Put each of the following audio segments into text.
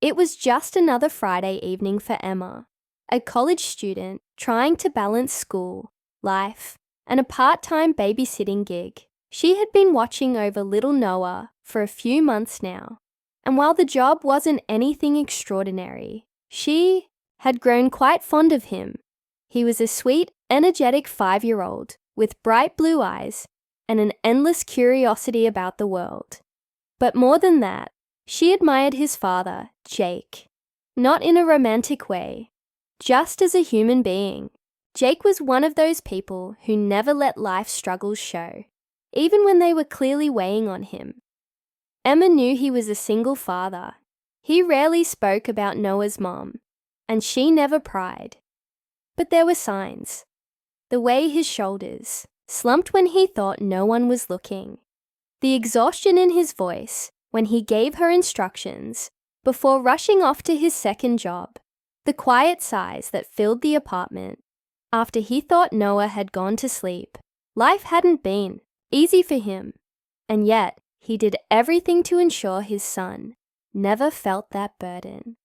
It was just another Friday evening for Emma, a college student trying to balance school, life, and a part-time babysitting gig. She had been watching over little Noah for a few months now, and while the job wasn't anything extraordinary, she had grown quite fond of him. He was a sweet, energetic 5-year-old with bright blue eyes and an endless curiosity about the world. But more than that, she admired his father, Jake. Not in a romantic way, just as a human being. Jake was one of those people who never let life's struggles show, even when they were clearly weighing on him. Emma knew he was a single father. He rarely spoke about Noah's mom, and she never pried. But there were signs. The way his shoulders slumped when he thought no one was looking. The exhaustion in his voice when he gave her instructions before rushing off to his second job. The quiet sighs that filled the apartment after he thought Noah had gone to sleep. Life hadn't been easy for him, and yet he did everything to ensure his son never felt that burden.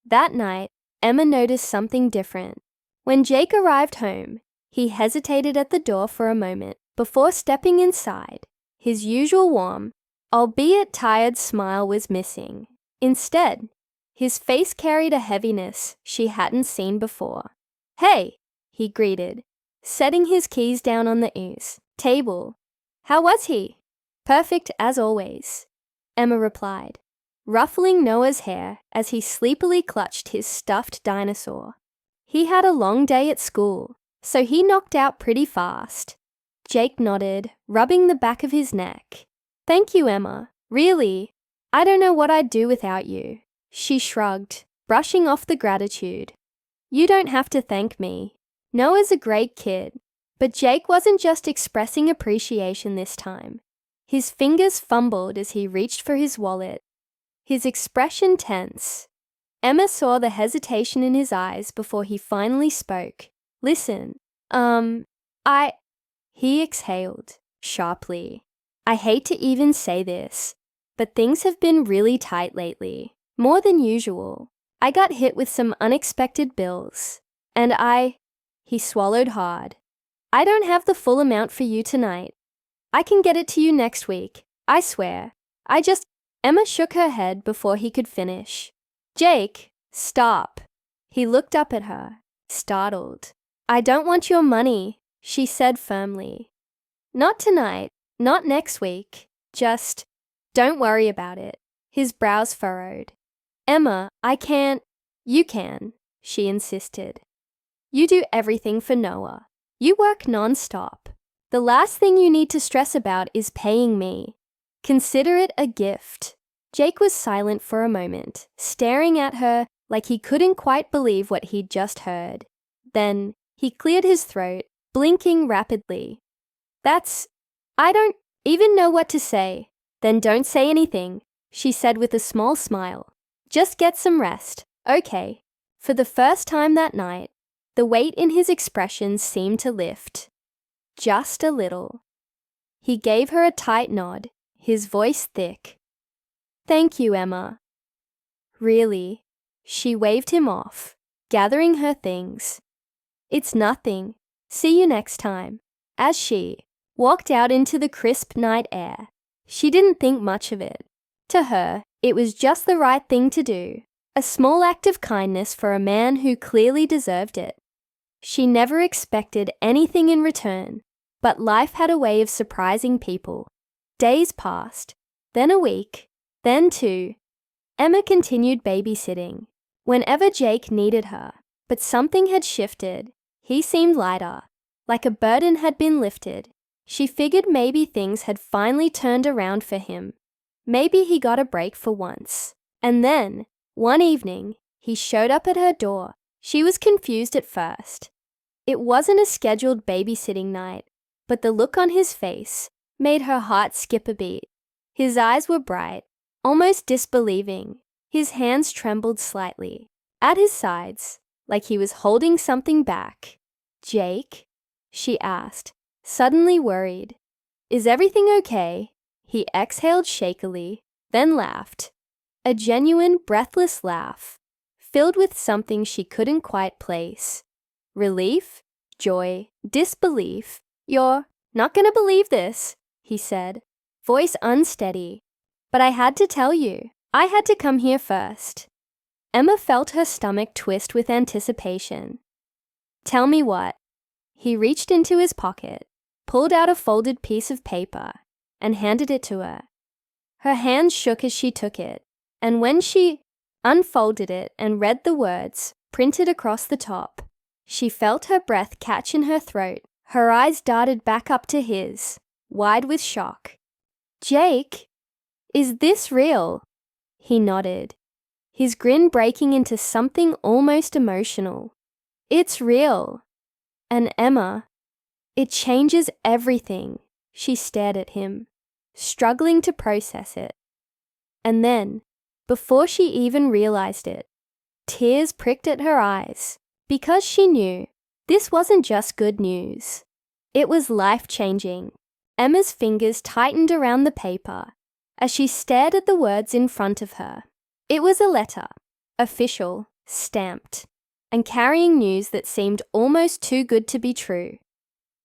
That night, Emma noticed something different. When Jake arrived home, he hesitated at the door for a moment before stepping inside. His usual warm, albeit tired smile was missing. Instead, his face carried a heaviness she hadn't seen before. "Hey," he greeted, setting his keys down on the table. "How was he?" "Perfect as always," Emma replied, ruffling Noah's hair as he sleepily clutched his stuffed dinosaur. "He had a long day at school, so he knocked out pretty fast." Jake nodded, rubbing the back of his neck. "Thank you, Emma. Really, I don't know what I'd do without you." She shrugged, brushing off the gratitude. "You don't have to thank me. Noah's a great kid." But Jake wasn't just expressing appreciation this time. His fingers fumbled as he reached for his wallet, his expression tense. Emma saw the hesitation in his eyes before he finally spoke. "Listen, He exhaled, sharply. "I hate to even say this, but things have been really tight lately. More than usual. I got hit with some unexpected bills, and He swallowed hard. "I don't have the full amount for you tonight. I can get it to you next week, I swear. Emma shook her head before he could finish. "Jake, stop." He looked up at her, startled. "I don't want your money," she said firmly. "Not tonight, not next week. Just don't worry about it." His brows furrowed. "Emma, I can't." "You can," she insisted. "You do everything for Noah. You work non-stop. The last thing you need to stress about is paying me. Consider it a gift." Jake was silent for a moment, staring at her like he couldn't quite believe what he'd just heard. Then he cleared his throat, blinking rapidly. I don't even know what to say." "Then don't say anything," she said with a small smile. "Just get some rest, okay?" For the first time that night, the weight in his expression seemed to lift. Just a little. He gave her a tight nod, his voice thick. "Thank you, Emma." "Really?" She waved him off, gathering her things. "It's nothing. See you next time." As she walked out into the crisp night air, she didn't think much of it. To her, it was just the right thing to do, a small act of kindness for a man who clearly deserved it. She never expected anything in return, but life had a way of surprising people. Days passed, then a week, then 2. Emma continued babysitting whenever Jake needed her, but something had shifted. He seemed lighter, like a burden had been lifted. She figured maybe things had finally turned around for him. Maybe he got a break for once. And then, one evening, he showed up at her door. She was confused at first. It wasn't a scheduled babysitting night, but the look on his face made her heart skip a beat. His eyes were bright, almost disbelieving. His hands trembled slightly, at his sides, like he was holding something back. "Jake?" she asked, suddenly worried. "Is everything okay?" He exhaled shakily, then laughed. A genuine, breathless laugh, filled with something she couldn't quite place. Relief, joy, disbelief. "You're not gonna believe this," he said, voice unsteady. "But I had to tell you. I had to come here first." Emma felt her stomach twist with anticipation. "Tell me what." He reached into his pocket, pulled out a folded piece of paper, and handed it to her. Her hands shook as she took it, and when she unfolded it and read the words printed across the top, she felt her breath catch in her throat. Her eyes darted back up to his, wide with shock. "Jake, is this real?" He nodded, his grin breaking into something almost emotional. "It's real. And Emma, it changes everything." She stared at him, struggling to process it. And then, before she even realized it, tears pricked at her eyes, because she knew this wasn't just good news. It was life-changing. Emma's fingers tightened around the paper as she stared at the words in front of her. It was a letter, official, stamped, and carrying news that seemed almost too good to be true.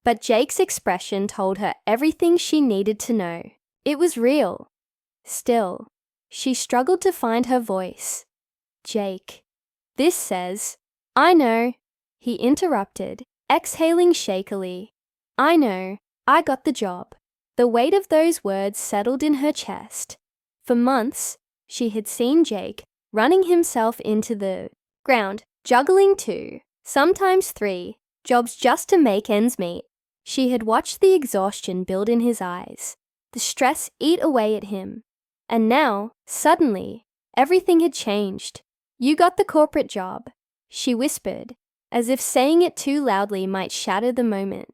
But Jake's expression told her everything she needed to know. It was real. Still, she struggled to find her voice. "Jake, this says—" "I know," he interrupted, exhaling shakily. "I know. I got the job." The weight of those words settled in her chest. For months, she had seen Jake running himself into the ground, juggling 2, sometimes 3, jobs just to make ends meet. She had watched the exhaustion build in his eyes, the stress eat away at him. And now, suddenly, everything had changed. "You got the corporate job," she whispered, as if saying it too loudly might shatter the moment.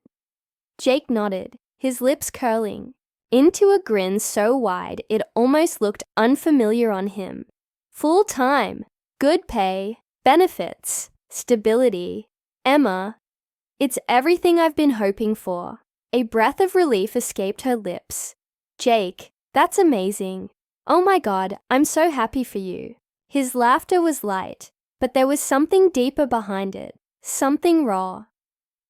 Jake nodded, his lips curling, into a grin so wide it almost looked unfamiliar on him. "Full-time, good pay, benefits, stability. Emma, it's everything I've been hoping for." A breath of relief escaped her lips. "Jake, that's amazing. Oh my God, I'm so happy for you." His laughter was light, but there was something deeper behind it, something raw.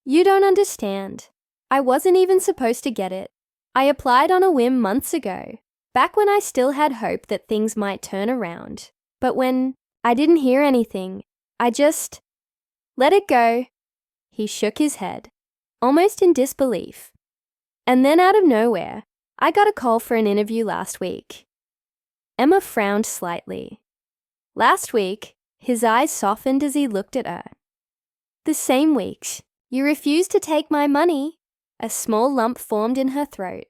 "You don't understand. I wasn't even supposed to get it. I applied on a whim months ago, back when I still had hope that things might turn around. But when I didn't hear anything, I just let it go." He shook his head, almost in disbelief. "And then out of nowhere, I got a call for an interview last week." Emma frowned slightly. "Last week?" His eyes softened as he looked at her. "The same week. You refused to take my money." A small lump formed in her throat.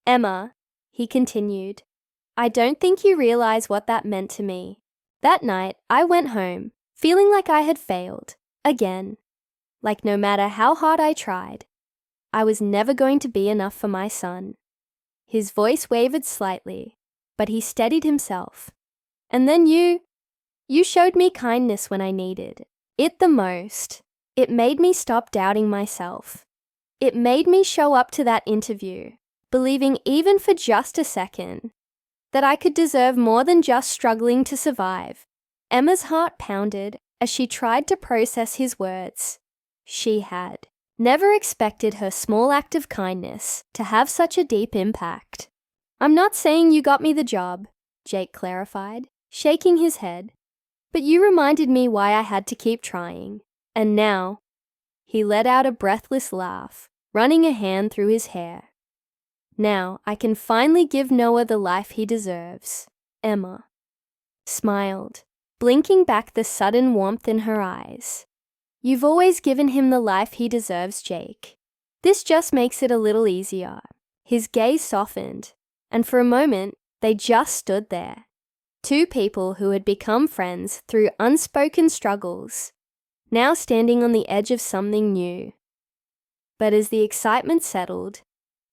"Emma," he continued, "I don't think you realize what that meant to me. That night, I went home, feeling like I had failed. Again. Like no matter how hard I tried, I was never going to be enough for my son." His voice wavered slightly, but he steadied himself. "And then you showed me kindness when I needed it the most. It made me stop doubting myself. It made me show up to that interview, believing even for just a second that I could deserve more than just struggling to survive." Emma's heart pounded as she tried to process his words. She had never expected her small act of kindness to have such a deep impact. "I'm not saying you got me the job," Jake clarified, shaking his head. "But you reminded me why I had to keep trying. And now," he let out a breathless laugh, running a hand through his hair. "Now I can finally give Noah the life he deserves." Emma smiled, blinking back the sudden warmth in her eyes. "You've always given him the life he deserves, Jake. This just makes it a little easier." His gaze softened, and for a moment, they just stood there. Two people who had become friends through unspoken struggles, now standing on the edge of something new. But as the excitement settled,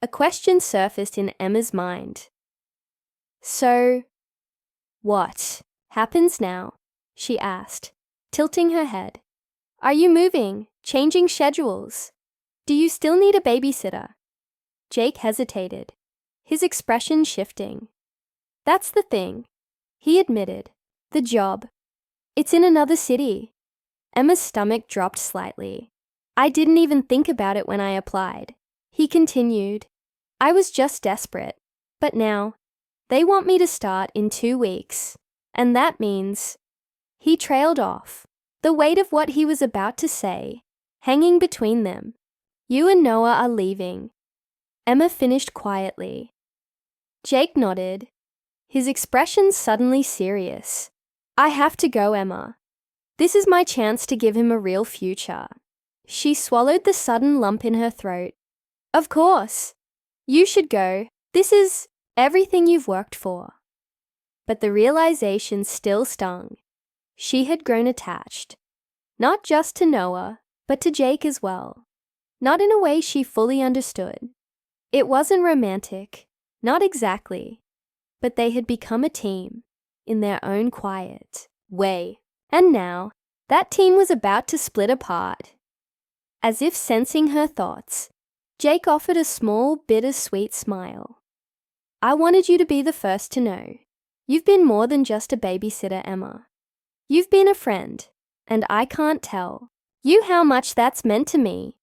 a question surfaced in Emma's mind. "So, what happens now?" she asked, tilting her head. "Are you moving, changing schedules? Do you still need a babysitter?" Jake hesitated, his expression shifting. "That's the thing. He admitted. The job. It's in another city. Emma's stomach dropped slightly. I didn't even think about it when I applied. He continued. I was just desperate. But now, they want me to start in 2 weeks. And that means… He trailed off, the weight of what he was about to say hanging between them. You and Noah are leaving. Emma finished quietly. Jake nodded, his expression suddenly serious. I have to go, Emma. This is my chance to give him a real future. She swallowed the sudden lump in her throat. Of course. You should go. This is everything you've worked for. But the realization still stung. She had grown attached, not just to Noah, but to Jake as well. Not in a way she fully understood. It wasn't romantic, not exactly, but they had become a team, in their own quiet way. And now, that team was about to split apart. As if sensing her thoughts, Jake offered a small, bittersweet smile. I wanted you to be the first to know. You've been more than just a babysitter, Emma. You've been a friend, and I can't tell you how much that's meant to me.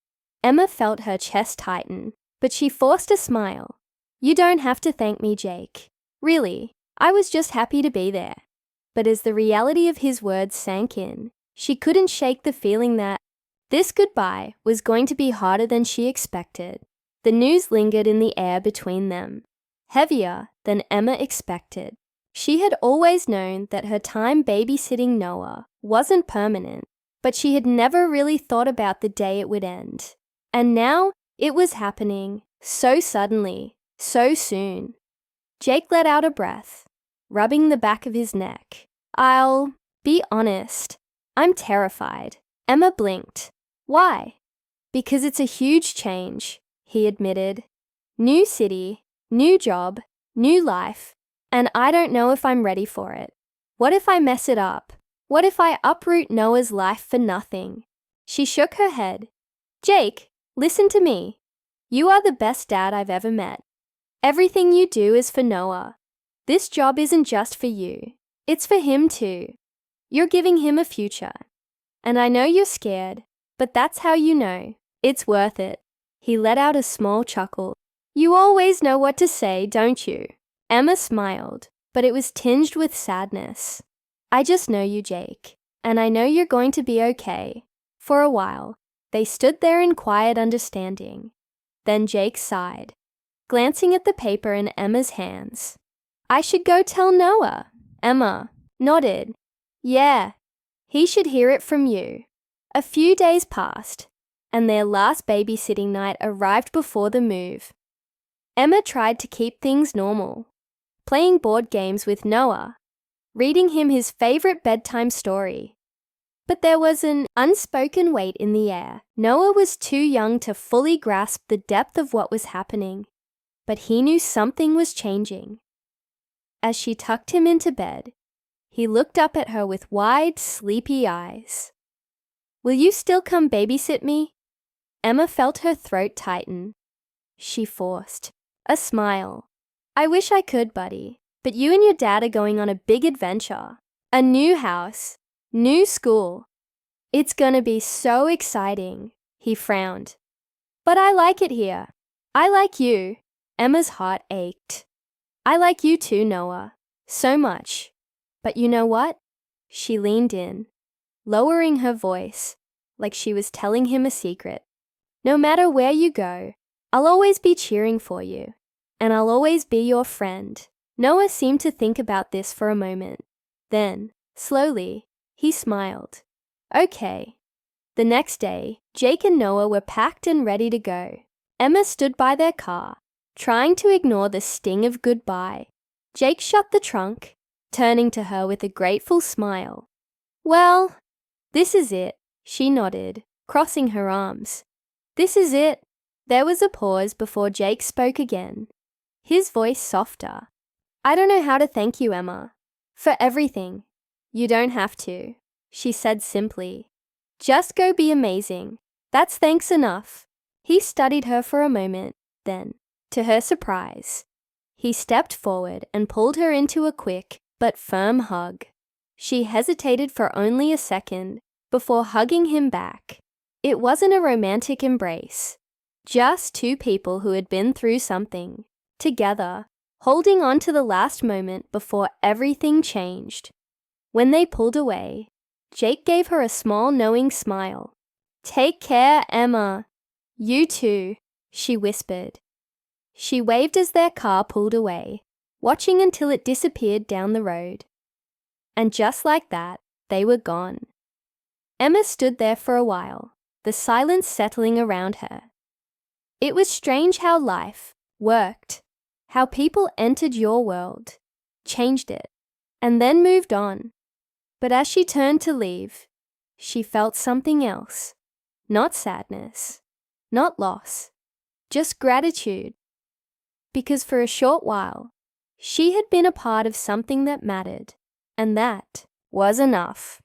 Emma felt her chest tighten, but she forced a smile. You don't have to thank me, Jake. Really, I was just happy to be there. But as the reality of his words sank in, she couldn't shake the feeling that this goodbye was going to be harder than she expected. The news lingered in the air between them, heavier than Emma expected. She had always known that her time babysitting Noah wasn't permanent, but she had never really thought about the day it would end. And now it was happening, so suddenly, so soon. Jake let out a breath, rubbing the back of his neck. I'll be honest, I'm terrified. Emma blinked. Why? Because it's a huge change, he admitted. New city, new job, new life, and I don't know if I'm ready for it. What if I mess it up? What if I uproot Noah's life for nothing? She shook her head. Jake, listen to me. You are the best dad I've ever met. Everything you do is for Noah. This job isn't just for you. It's for him too. You're giving him a future. And I know you're scared, but that's how you know. It's worth it. He let out a small chuckle. You always know what to say, don't you? Emma smiled, but it was tinged with sadness. I just know you, Jake, and I know you're going to be okay. For a while, they stood there in quiet understanding. Then Jake sighed, glancing at the paper in Emma's hands. I should go tell Noah. Emma nodded. Yeah, he should hear it from you. A few days passed, and their last babysitting night arrived before the move. Emma tried to keep things normal, playing board games with Noah, reading him his favorite bedtime story. But there was an unspoken weight in the air. Noah was too young to fully grasp the depth of what was happening, but he knew something was changing. As she tucked him into bed, he looked up at her with wide, sleepy eyes. Will you still come babysit me? Emma felt her throat tighten. She forced a smile. I wish I could, buddy, but you and your dad are going on a big adventure. A new house, new school. It's gonna be so exciting, he frowned. But I like it here. I like you. Emma's heart ached. I like you too, Noah. So much. But you know what? She leaned in, lowering her voice, like she was telling him a secret. No matter where you go, I'll always be cheering for you, and I'll always be your friend. Noah seemed to think about this for a moment. Then, slowly, he smiled. Okay. The next day, Jake and Noah were packed and ready to go. Emma stood by their car, trying to ignore the sting of goodbye. Jake shut the trunk, turning to her with a grateful smile. Well, this is it, she nodded, crossing her arms. This is it. There was a pause before Jake spoke again, his voice softer. I don't know how to thank you, Emma, for everything. You don't have to, she said simply. Just go be amazing. That's thanks enough. He studied her for a moment, then, to her surprise, he stepped forward and pulled her into a quick, but firm hug. She hesitated for only a second before hugging him back. It wasn't a romantic embrace, just two people who had been through something, together, holding on to the last moment before everything changed. When they pulled away, Jake gave her a small knowing smile. "Take care, Emma." "You too," she whispered. She waved as their car pulled away, watching until it disappeared down the road. And just like that, they were gone. Emma stood there for a while, the silence settling around her. It was strange how life worked, how people entered your world, changed it, and then moved on. But as she turned to leave, she felt something else. Not sadness, not loss, just gratitude. Because for a short while, she had been a part of something that mattered, and that was enough.